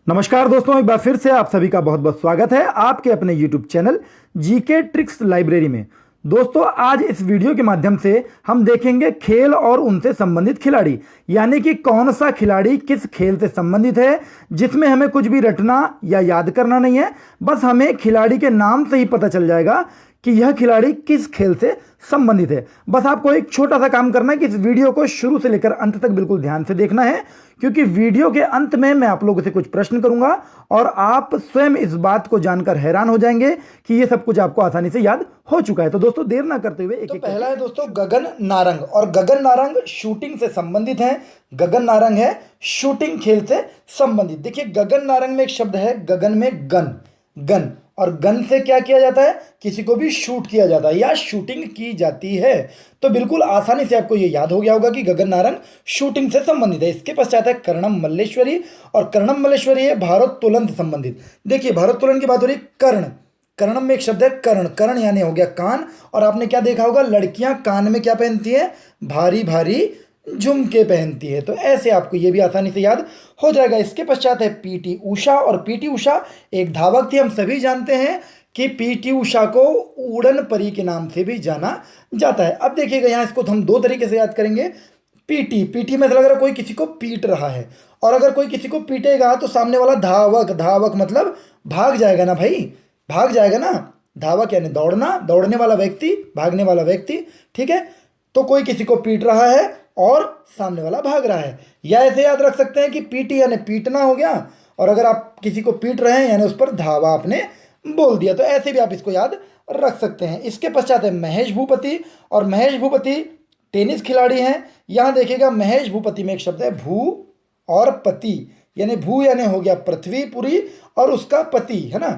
नमस्कार दोस्तों, एक बार फिर से आप सभी का बहुत बहुत स्वागत है आपके अपने YouTube channel GK tricks library में। दोस्तों, आज इस वीडियो के माध्यम से हम देखेंगे खेल और उनसे संबंधित खिलाड़ी, यानी कि कौन सा खिलाड़ी किस खेल से संबंधित है, जिसमें हमें कुछ भी रटना या याद करना नहीं है। बस हमें खिलाड़ी के नाम से ही पता चल जाएगा कि यह खिलाड़ी किस खेल से संबंधित है। बस आपको एक छोटा सा काम करना है कि इस वीडियो को शुरू से लेकर अंत तक बिल्कुल ध्यान से देखना है, क्योंकि वीडियो के अंत में मैं आप लोगों से कुछ प्रश्न करूंगा और आप स्वयं इस बात को जानकर हैरान हो जाएंगे कि ये सब कुछ आपको आसानी से याद हो चुका है। तो दोस्तों, देर ना करते हुए एक पहला है दोस्तों गगन नारंग, और गगन नारंग शूटिंग से संबंधित है। गगन नारंग है शूटिंग खेल से संबंधित। देखिए, गगन नारंग में एक शब्द है गगन में गन, गन, और गन से क्या किया जाता है, किसी को भी शूट किया जाता है या शूटिंग की जाती है। तो बिल्कुल आसानी से आपको ये याद हो गया होगा कि गगन नारंग शूटिंग से संबंधित है। इसके पश्चात है कर्णम मल्लेश्वरी, और कर्णम मल्लेश्वरी है भारोत्तोलन से संबंधित। देखिए, भारोत्तोलन की बात हो रही, कर्ण, कर्णम में एक शब्द है कर्ण, कर्ण यानी हो गया कान। और आपने क्या देखा होगा, लड़कियां कान में क्या पहनती है, भारी भारी झुमके पहनती है। तो ऐसे आपको ये भी आसानी से याद हो जाएगा। इसके पश्चात है पीटी उषा, और पीटी उषा एक धावक थी। हम सभी जानते हैं कि पीटी उषा को उड़न परी के नाम से भी जाना जाता है। अब देखिएगा, यहाँ इसको हम दो तरीके से याद करेंगे। पीटी, पीटी में ऐसा लग रहा है कोई किसी को पीट रहा है, और अगर कोई किसी को पीटेगा तो सामने वाला धावक, धावक मतलब भाग जाएगा ना भाई, भाग जाएगा ना। धावक यानी दौड़ना, दौड़ने वाला व्यक्ति, भागने वाला व्यक्ति, ठीक है। तो कोई किसी को पीट रहा है और सामने वाला भाग रहा है। या ऐसे याद रख सकते हैं कि पीटी यानी पीटना हो गया, और अगर आप किसी को पीट रहे हैं यानी उस पर धावा आपने बोल दिया। तो ऐसे भी आप इसको याद रख सकते हैं। इसके पश्चात है महेश भूपति, और महेश भूपति टेनिस खिलाड़ी हैं। यहाँ देखिएगा, महेश भूपति में एक शब्द है भू और पति, यानी भू यानी हो गया पृथ्वी पूरी, और उसका पति है ना।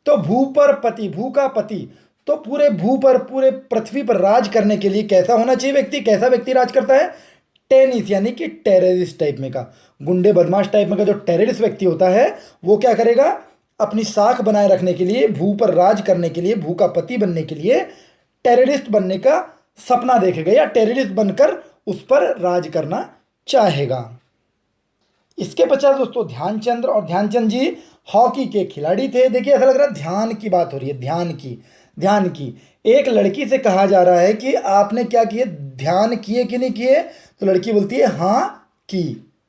तो भू पर पति, भू का पति, तो पूरे भू पर, पूरे पृथ्वी पर राज करने के लिए कैसा होना चाहिए व्यक्ति, कैसा व्यक्ति राज करता है, टेनिस यानी कि टेररिस्ट टाइप में का, गुंडे बदमाश टाइप में का जो टेररिस्ट व्यक्ति होता है, वो क्या करेगा, अपनी साख बनाए रखने के लिए, भू पर राज करने के लिए, भू का पति बनने के लिए टेररिस्ट बनने का सपना देखेगा, या टेररिस्ट बनकर उस पर राज करना चाहेगा। इसके पश्चात दोस्तों ध्यानचंद, और ध्यानचंद जी हॉकी के खिलाड़ी थे। देखिए, ऐसा लग रहा है ध्यान की बात हो रही है, ध्यान की, ध्यान की। एक लड़की से कहा जा रहा है कि आपने क्या किए, ध्यान किए कि नहीं किए, तो लड़की बोलती है हाँ की।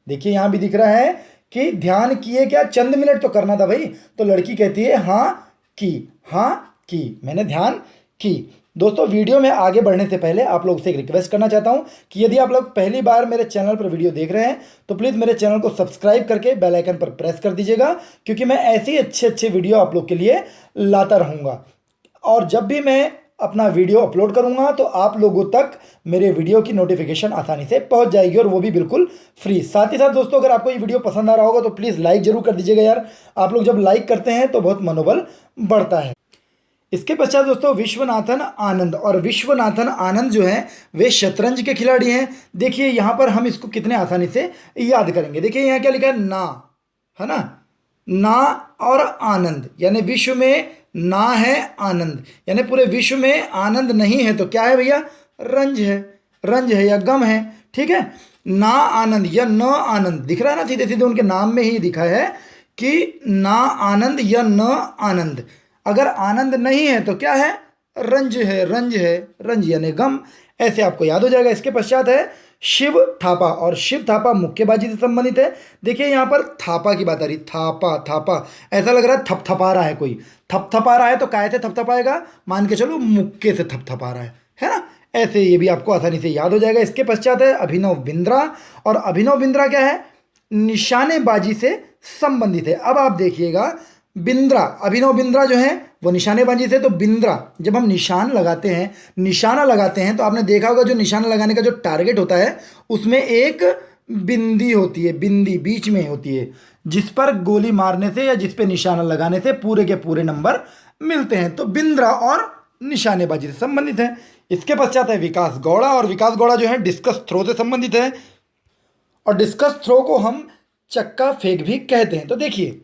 देखिए, यहाँ भी दिख रहा है कि ध्यान किए क्या, चंद मिनट तो करना था भाई, तो लड़की कहती है हाँ की, हाँ की, मैंने ध्यान की। दोस्तों, वीडियो में आगे बढ़ने से पहले आप लोग से एक रिक्वेस्ट करना चाहता हूं कि यदि आप लोग पहली बार मेरे चैनल पर वीडियो देख रहे हैं तो प्लीज़ मेरे चैनल को सब्सक्राइब करके बेल आइकन पर प्रेस कर दीजिएगा, क्योंकि मैं ऐसे ही अच्छे अच्छे वीडियो आप लोग के लिए लाता रहूँगा। और जब भी मैं अपना वीडियो अपलोड करूंगा तो आप लोगों तक मेरे वीडियो की नोटिफिकेशन आसानी से पहुंच जाएगी, और वो भी बिल्कुल फ्री। साथ ही साथ दोस्तों, अगर आपको ये वीडियो पसंद आ रहा होगा तो प्लीज़ लाइक जरूर कर दीजिएगा यार। आप लोग जब लाइक करते हैं तो बहुत मनोबल बढ़ता है। इसके पश्चात दोस्तों विश्वनाथन आनंद, और विश्वनाथन आनंद जो हैं वे शतरंज के खिलाड़ी हैं। देखिए, यहाँ पर हम इसको कितने आसानी से याद करेंगे। देखिए, यहाँ क्या लिखा है, ना, है ना, ना और आनंद, यानी विश्व में ना है आनंद, यानी पूरे विश्व में आनंद नहीं है, तो क्या है भैया, रंज है, रंज है या गम है, ठीक है। ना आनंद या न आनंद दिख रहा है ना, सीधे सीधे उनके नाम में ही दिखा है कि ना आनंद या न आनंद। अगर आनंद नहीं है तो क्या है, रंज है, रंज है, रंज यानी गम। ऐसे आपको याद हो जाएगा। इसके पश्चात है शिव थापा, और शिव थापा मुक्केबाजी से संबंधित है। देखिए, यहाँ पर थापा की बात आ रही, थापा, थापा, ऐसा लग रहा है थपथपा रहा है कोई, थपथपा रहा है, तो काय से थपथपाएगा, मान के चलो मुक्के से थपथपा रहा है ना। ऐसे ये भी आपको आसानी से याद हो जाएगा। इसके पश्चात है अभिनव बिंद्रा, और अभिनव बिंद्रा क्या है, निशानेबाजी से संबंधित है। अब आप देखिएगा, बिंद्रा, अभिनव बिंद्रा जो है वो निशानेबाजी से, तो बिंद्रा जब हम निशान लगाते हैं, निशाना लगाते हैं, तो आपने देखा होगा जो निशाना लगाने का जो टारगेट होता है उसमें एक बिंदी होती है, बिंदी बीच में होती है, जिस पर गोली मारने से या जिस पे निशाना लगाने से पूरे के पूरे नंबर मिलते हैं। तो बिंद्रा और निशानेबाजी से संबंधित है। इसके पश्चात है विकास गौड़ा, और विकास गौड़ा जो है डिस्कस थ्रो से संबंधित है, और डिस्कस थ्रो को हम चक्का फेंक भी कहते हैं। तो देखिए,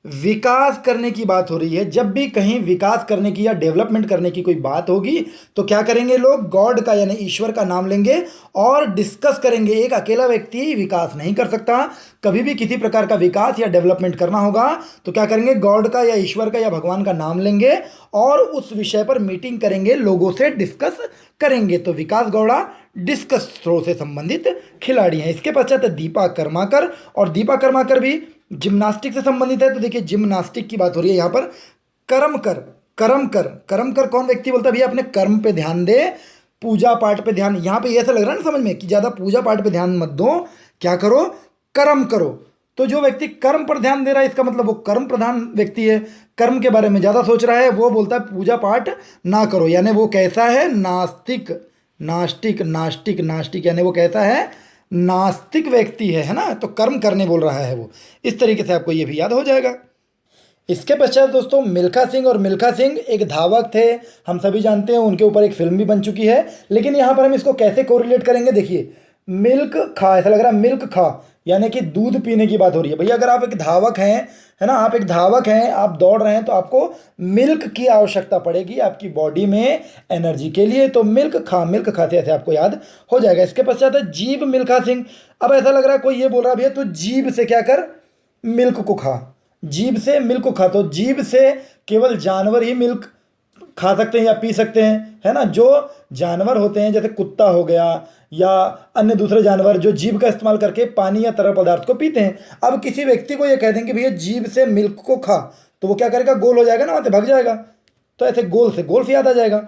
विकास करने की बात हो रही है, जब भी कहीं विकास करने की या डेवलपमेंट करने की कोई बात होगी तो क्या करेंगे लोग, गॉड का यानी ईश्वर का नाम लेंगे और डिस्कस करेंगे। एक अकेला व्यक्ति विकास नहीं कर सकता। कभी भी किसी प्रकार का विकास या डेवलपमेंट करना होगा तो क्या करेंगे, गॉड का या ईश्वर का या भगवान का नाम लेंगे और उस विषय पर मीटिंग करेंगे, लोगों से डिस्कस करेंगे। तो विकास गौड़ा डिस्कस थ्रो से संबंधित खिलाड़ी हैं। इसके पश्चात दीपा कर्माकर, और दीपा कर्माकर भी जिम्नास्टिक से संबंधित है। तो देखिए जिम्नास्टिक की बात हो रही है यहाँ पर। कर्म कर, कर्म कर, कर्म कर कौन व्यक्ति बोलता है, भैया अपने कर्म पे ध्यान दे, पूजा पाठ पे ध्यान। यहाँ पे ये ऐसा लग रहा है ना समझ में कि ज़्यादा पूजा पाठ पे ध्यान मत दो, क्या करो, कर्म करो। तो जो व्यक्ति कर्म पर ध्यान दे रहा है इसका मतलब वो कर्म प्रधान व्यक्ति है, कर्म के बारे में ज़्यादा सोच रहा है। वो बोलता है पूजा पाठ ना करो, यानी वो कैसा है, नास्तिक, नास्तिक, नास्तिक, नास्तिक, यानी वो कैसा है, नास्तिक व्यक्ति है ना। तो कर्म करने बोल रहा है वो। इस तरीके से आपको ये भी याद हो जाएगा। इसके पश्चात दोस्तों मिल्खा सिंह, और मिल्खा सिंह एक धावक थे, हम सभी जानते हैं, उनके ऊपर एक फिल्म भी बन चुकी है। लेकिन यहाँ पर हम इसको कैसे कोरिलेट करेंगे, देखिए मिल्क खा, ऐसा लग रहा है मिल्क खा यानी कि दूध पीने की बात हो रही है। भैया अगर आप एक धावक हैं, है ना, आप एक धावक हैं, आप दौड़ रहे हैं तो आपको मिल्क की आवश्यकता पड़ेगी आपकी बॉडी में एनर्जी के लिए। तो मिल्क खा, मिल्क खाते ऐसे आपको याद हो जाएगा। इसके पश्चात है जीभ मिल्खा सिंह। अब ऐसा लग रहा है कोई ये बोल रहा है भैया तो जीभ से क्या कर, मिल्क को खा, जीभ से मिल्क को खा। तो जीभ से केवल जानवर ही मिल्क खा सकते हैं या पी सकते हैं, है ना। जो जानवर होते हैं जैसे कुत्ता हो गया या अन्य दूसरे जानवर जो जीभ का इस्तेमाल करके पानी या तरल पदार्थ को पीते हैं। अब किसी व्यक्ति को ये कह देंगे भैया जीभ से मिल्क को खा, तो वो क्या करेगा, गोल हो जाएगा ना, वहाँ से भाग जाएगा। तो ऐसे गोल से गोल्फ याद आ जाएगा।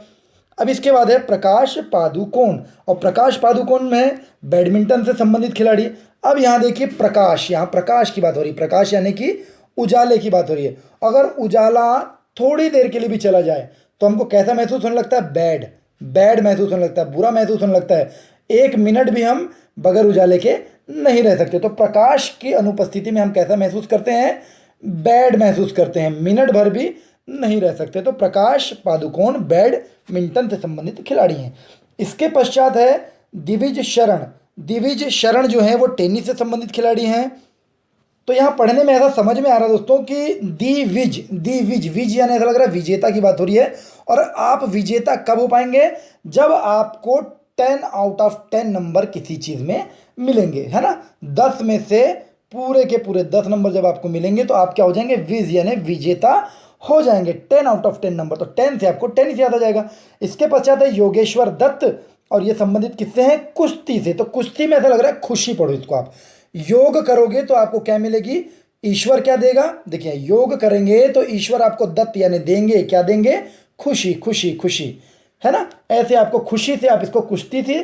अब इसके बाद है प्रकाश पादुकोण, और प्रकाश पादुकोण में बैडमिंटन से संबंधित खिलाड़ी। अब यहाँ देखिए प्रकाश, यहाँ प्रकाश की बात हो रही है, प्रकाश यानी कि उजाले की बात हो रही है। अगर उजाला थोड़ी देर के लिए भी चला जाए तो हमको कैसा महसूस होने लगता है, बैड, बैड महसूस होने लगता है, बुरा महसूस होने लगता है। एक मिनट भी हम बगैर उजाले के नहीं रह सकते। तो प्रकाश की अनुपस्थिति में हम कैसा महसूस करते हैं, बैड महसूस करते हैं, मिनट भर भी नहीं रह सकते। तो प्रकाश पादुकोण बैडमिंटन से संबंधित खिलाड़ी हैं। इसके पश्चात है दिविज शरण। दिविज शरण जो है वो टेनिस से संबंधित खिलाड़ी हैं। तो यहाँ पढ़ने में ऐसा समझ में आ रहा है दोस्तों कि दिविज, दिविज, विज यानी ऐसा लग रहा है विजेता की बात हो रही है। और आप विजेता कब हो पाएंगे, जब आपको 10 आउट ऑफ 10 नंबर किसी चीज़ में मिलेंगे, है ना। 10 में से पूरे के पूरे 10 नंबर जब आपको मिलेंगे तो आप क्या हो जाएंगे, विज यानी विजेता हो जाएंगे। 10 आउट ऑफ 10 नंबर, तो 10 से आपको टेनिस याद आ जाएगा। इसके पश्चात है योगेश्वर दत्त, और ये संबंधित किससे हैं, कुश्ती से। तो कुश्ती में ऐसा लग रहा है खुशी पढ़ो इसको आप। योग करोगे तो आपको क्या मिलेगी, ईश्वर क्या देगा, देखिए योग करेंगे तो ईश्वर आपको दत्त यानी देंगे, क्या देंगे, खुशी, खुशी, खुशी, है ना। ऐसे आपको खुशी से आप इसको कुश्ती से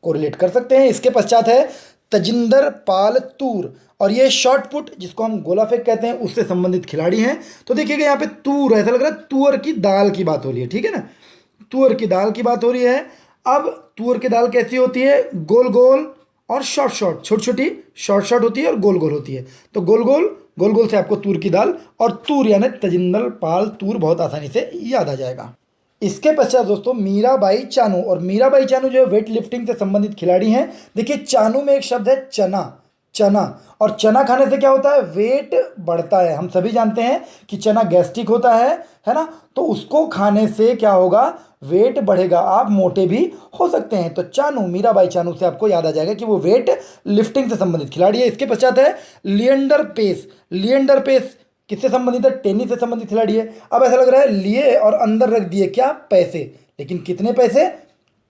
कोरिलेट कर सकते हैं। इसके पश्चात है तजिंदर पाल तूर, और ये शॉर्ट पुट जिसको हम गोला फेंक कहते हैं उससे संबंधित खिलाड़ी हैं। तो देखिएगा यहाँ पे तूर, ऐसा लग रहा है तुअर की दाल की बात हो रही है, ठीक है ना, तुअर की दाल की बात हो रही है। अब तुअर की दाल कैसी होती है, गोल गोल और शॉर्ट शॉर्ट, छोटी छोटी शॉर्ट शॉर्ट होती है और गोल गोल होती है। तो गोल गोल, गोल गोल से आपको तूर की दाल, और तूर यानी तजिंदर पाल तूर बहुत आसानी से याद आ जाएगा। इसके पश्चात दोस्तों मीराबाई चानू, और मीराबाई चानू जो है वेट लिफ्टिंग से संबंधित खिलाड़ी हैं। देखिए चानू में एक शब्द है चना, चना, और चना खाने से क्या होता है, वेट बढ़ता है। हम सभी जानते हैं कि चना गैस्ट्रिक होता है ना। तो उसको खाने से क्या होगा, वेट बढ़ेगा, आप मोटे भी हो सकते हैं। तो चानू, मीराबाई चानू से आपको याद आ जाएगा कि वो वेट लिफ्टिंग से संबंधित खिलाड़ी है। इसके पश्चात है लिएंडर पेस। लिएंडर पेस किससे संबंधित है, टेनिस से संबंधित खिलाड़ी है। अब ऐसा लग रहा है लिए और अंदर रख दिए क्या, पैसे, लेकिन कितने पैसे,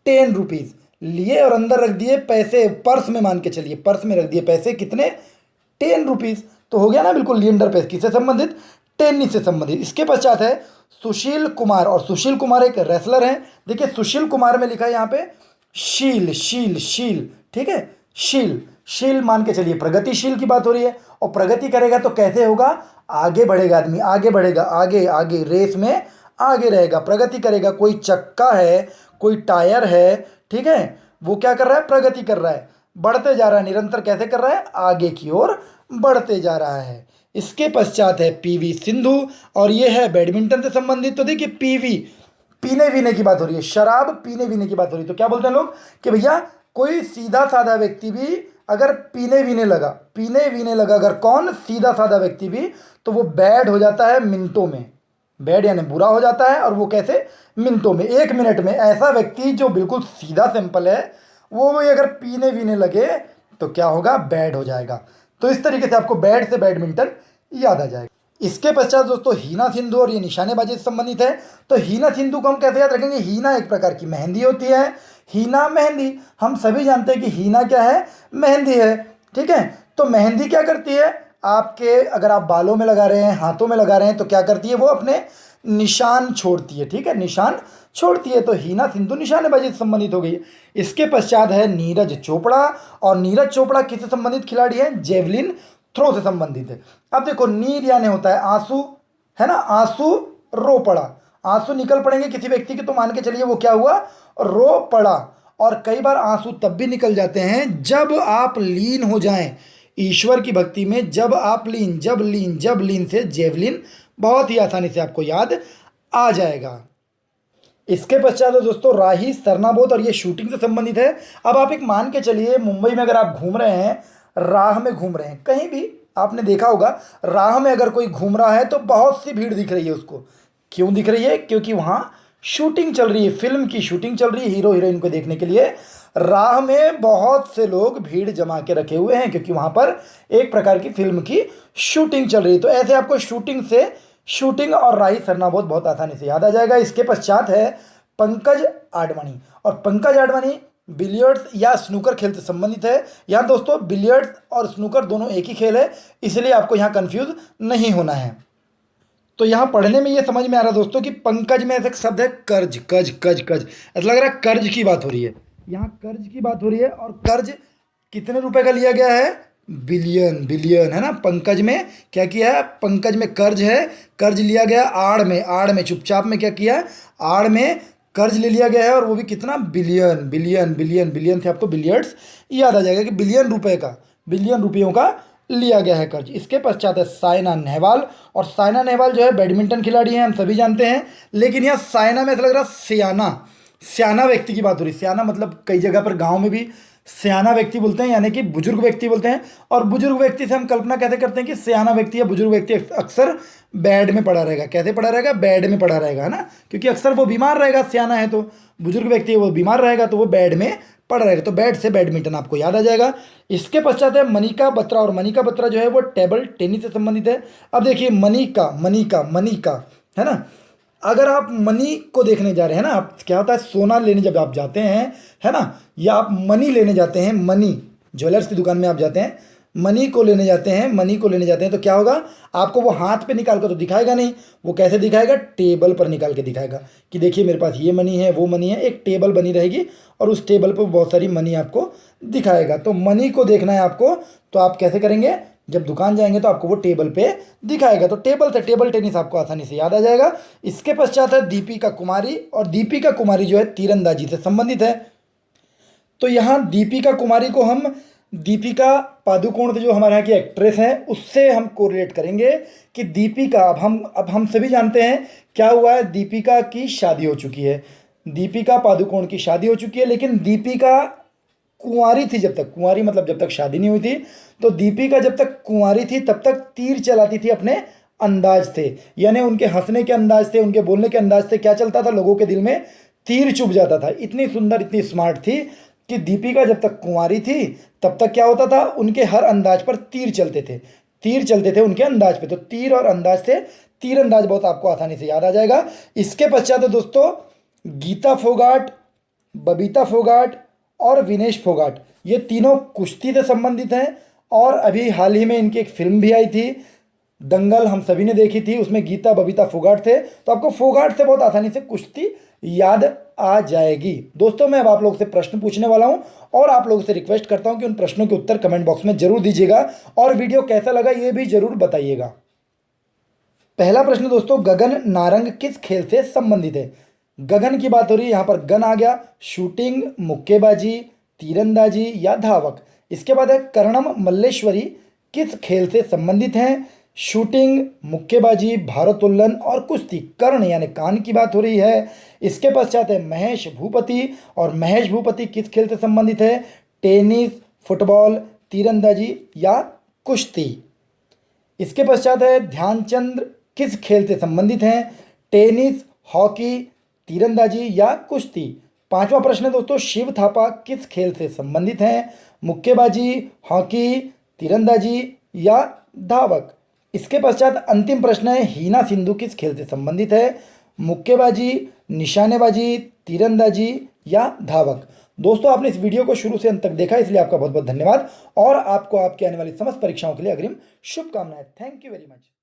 10 रुपीज़, लिए और अंदर रख दिए पैसे, पर्स में मान के चलिए, पर्स में रख दिए पैसे, कितने, 10 रुपीज़। तो हो गया ना बिल्कुल लिएंडर पेस किससे संबंधित, टेनिस से संबंधित। इसके पश्चात है सुशील कुमार, और सुशील कुमार एक रेसलर हैं। देखिए सुशील कुमार में लिखा है यहाँ पे शील, शील, शील, ठीक है, शील, शील मान के चलिए प्रगतिशील की बात हो रही है। और प्रगति करेगा तो कैसे होगा, आगे बढ़ेगा आदमी, आगे बढ़ेगा, आगे आगे रेस में आगे रहेगा, प्रगति करेगा। कोई चक्का है, कोई टायर है, ठीक है, वो क्या कर रहा है, प्रगति कर रहा है, बढ़ते जा रहा है, निरंतर कैसे कर रहा है, आगे की ओर बढ़ते जा रहा है। इसके पश्चात है पीवी सिंधु, और ये है बैडमिंटन से संबंधित। तो देखिए पीवी, पीने वीने की बात हो रही है, शराब पीने वीने की बात हो रही है। तो क्या बोलते हैं लोग कि भैया कोई सीधा साधा व्यक्ति भी अगर पीने वीने लगा अगर कौन, सीधा साधा व्यक्ति भी, तो वो बैड हो जाता है मिनटों में। बैड यानी बुरा हो जाता है, और वो कैसे, मिनटों में, 1 मिनट में। ऐसा व्यक्ति जो बिल्कुल सीधा सिंपल है, वो भी अगर पीने वीने लगे तो क्या होगा, बैड हो जाएगा। तो इस तरीके से आपको बैड से बैडमिंटन याद आ जाएगा। इसके पश्चात दोस्तों हीना सिंधु, और ये निशानेबाजी से संबंधित है। तो हीना सिंधु को हम कैसे याद रखेंगे, हीना एक प्रकार की मेहंदी होती है। हीना मेहंदी, हम सभी जानते हैं कि हीना क्या है, मेहंदी है, ठीक है। तो मेहंदी क्या करती है, आपके अगर आप बालों में लगा रहे हैं, हाथों में लगा रहे हैं, तो क्या करती है, वो अपने निशान छोड़ती है, ठीक है, निशान छोड़ती है। तो हीना सिंधु निशानेबाजी से संबंधित हो गई। इसके पश्चात है नीरज चोपड़ा, और नीरज चोपड़ा किससे संबंधित खिलाड़ी है, जेवलिन थ्रो से संबंधित है। अब देखो, नीर यानी होता है आंसू, है ना, आंसू रो पड़ा, आंसू निकल पड़ेंगे किसी व्यक्ति के, तो मान के चलिए वो क्या हुआ, रो पड़ा। और कई बार आंसू तब भी निकल जाते हैं जब आप लीन हो जाएं ईश्वर की भक्ति में। जब आप लीन, जब लीन से जेवलिन बहुत ही आसानी से आपको याद आ जाएगा। इसके पश्चात है दोस्तों राही सरनाबोत, और ये शूटिंग से संबंधित है। अब आप एक मान के चलिए, मुंबई में अगर आप घूम रहे हैं, राह में घूम रहे हैं, कहीं भी आपने देखा होगा, राह में अगर कोई घूम रहा है तो बहुत सी भीड़ दिख रही है उसको। क्यों दिख रही है, क्योंकि वहाँ शूटिंग चल रही है, फिल्म की शूटिंग चल रही है। हीरो हीरोइन को देखने के लिए राह में बहुत से लोग भीड़ जमा के रखे हुए हैं, क्योंकि वहाँ पर एक प्रकार की फिल्म की शूटिंग चल रही है। तो ऐसे आपको शूटिंग और राही सरनाबोत बहुत आसानी से याद आ जाएगा। इसके पश्चात है पंकज आडवाणी, और पंकज आडवाणी बिलियर्ड्स या स्नूकर खेल से संबंधित है। यहाँ दोस्तों बिलियर्ड्स और स्नूकर दोनों एक ही खेल है, इसलिए आपको यहाँ कंफ्यूज नहीं होना है। तो यहाँ पढ़ने में ये समझ में आ रहा है दोस्तों कि पंकज में ऐसा शब्द है कर्ज, कज कज कज, ऐसा लग रहा है कर्ज की बात हो रही है। यहाँ कर्ज की बात हो रही है, और कर्ज कितने रुपए का लिया गया है, बिलियन, है ना। पंकज में क्या किया है, पंकज में कर्ज है, कर्ज लिया गया आड़ में चुपचाप में क्या किया, आड़ में कर्ज ले लिया गया है, और वो भी कितना, बिलियन से आपको बिलियर्ड्स याद आ जाएगा कि बिलियन रुपयों का लिया गया है कर्ज। इसके पश्चात है साइना नेहवाल, और साइना नेहवाल जो है बैडमिंटन खिलाड़ी हैं, हम सभी जानते हैं। लेकिन यहाँ साइना में ऐसा लग रहा है सियाना व्यक्ति की बात हो रही है। सियाना मतलब कई जगह पर गाँव में भी सियाना व्यक्ति बोलते हैं, यानी कि बुजुर्ग व्यक्ति बोलते हैं। और बुजुर्ग व्यक्ति से हम कल्पना कैसे करते हैं कि सियाना व्यक्ति या बुजुर्ग व्यक्ति अक्सर बेड में पड़ा रहेगा। कैसे पड़ा रहेगा, बेड में पड़ा रहेगा, है ना, क्योंकि अक्सर वो बीमार रहेगा। सियाना है तो बुजुर्ग व्यक्ति है, वो बीमार रहेगा तो वो बेड में पड़ा रहेगा। तो बेड से बैडमिंटन आपको याद आ जाएगा। इसके पश्चात है मनिका बत्रा, और मनिका बत्रा जो है वो टेबल टेनिस से संबंधित है। अब देखिए मनिका, है ना, अगर आप मनी को देखने जा रहे हैं ना, आप क्या होता है, सोना लेने जब आप जाते हैं, है ना, या आप मनी लेने जाते हैं, मनी ज्वेलर्स की दुकान में आप जाते हैं, मनी को लेने जाते हैं, तो क्या होगा, आपको वो हाथ पे निकाल कर तो दिखाएगा नहीं, वो कैसे दिखाएगा, टेबल पर निकाल के दिखाएगा कि देखिए मेरे पास ये मनी है, वो मनी है। एक टेबल बनी रहेगी, और उस टेबल पर बहुत सारी मनी आपको दिखाएगा। तो मनी को देखना है आपको, तो आप कैसे करेंगे, जब दुकान जाएंगे तो आपको वो टेबल पे दिखाएगा। तो टेबल से टेबल टेनिस आपको आसानी से याद आ जाएगा। इसके पश्चात है दीपिका कुमारी, और दीपिका कुमारी जो है तीरंदाजी से संबंधित है। तो यहाँ दीपिका कुमारी को हम दीपिका पादुकोण से, जो हमारे यहाँ की एक्ट्रेस हैं, उससे हम कोरिलेट करेंगे कि दीपिका, अब हम सभी जानते हैं क्या हुआ है, दीपिका की शादी हो चुकी है, दीपिका पादुकोण की शादी हो चुकी है। लेकिन दीपिका कुंवारी थी, जब तक कुंवारी मतलब जब तक शादी नहीं हुई थी, तो दीपिका जब तक कुंवारी थी तब तक तीर चलाती थी अपने अंदाज से, यानी उनके हंसने के अंदाज से, उनके बोलने के अंदाज से क्या चलता था, लोगों के दिल में तीर चुभ जाता था। इतनी सुंदर, इतनी स्मार्ट थी कि दीपिका जब तक कुंवारी थी तब तक क्या होता था, उनके हर अंदाज पर तीर चलते थे उनके अंदाज पे। तो तीर और अंदाज से तीरंदाज बहुत आपको आसानी से याद आ जाएगा। इसके पश्चात है दोस्तों गीता फोगाट, बबीता फोगाट और विनेश फोगाट, ये तीनों कुश्ती से संबंधित हैं। और अभी हाल ही में इनकी एक फिल्म भी आई थी, दंगल, हम सभी ने देखी थी, उसमें गीता बबीता फोगाट थे। तो आपको फोगाट से बहुत आसानी से कुश्ती याद आ जाएगी। दोस्तों मैं अब आप लोग से प्रश्न पूछने वाला हूं, और आप लोगों से रिक्वेस्ट करता हूं कि उन प्रश्नों के उत्तर कमेंट बॉक्स में जरूर दीजिएगा, और वीडियो कैसा लगा ये भी जरूर बताइएगा। पहला प्रश्न दोस्तों, गगन नारंग किस खेल से संबंधित है। गगन की बात हो रही है, यहाँ पर गन आ गया, शूटिंग, मुक्केबाजी, तीरंदाजी या धावक। इसके बाद है कर्णम मल्लेश्वरी किस खेल से संबंधित हैं। शूटिंग, मुक्केबाजी, भारोत्तोलन और कुश्ती। कर्ण यानी कान की बात हो रही है। इसके पश्चात है महेश भूपति, और महेश भूपति किस खेल से संबंधित है। टेनिस, फुटबॉल, तीरंदाजी या कुश्ती। इसके पश्चात है ध्यानचंद किस खेल से संबंधित हैं? टेनिस, हॉकी, तीरंदाजी या कुश्ती। पांचवा प्रश्न है दोस्तों, शिव थापा किस खेल से संबंधित हैं? मुक्केबाजी, हॉकी, तीरंदाजी या धावक। इसके पश्चात अंतिम प्रश्न है, हीना सिंधु किस खेल से संबंधित है? मुक्केबाजी, निशानेबाजी, तीरंदाजी या धावक। दोस्तों आपने इस वीडियो को शुरू से अंत तक देखा, इसलिए आपका बहुत बहुत धन्यवाद और आपको आपकी आने वाली समस्त परीक्षाओं के लिए अग्रिम शुभकामनाएं। Thank you very much.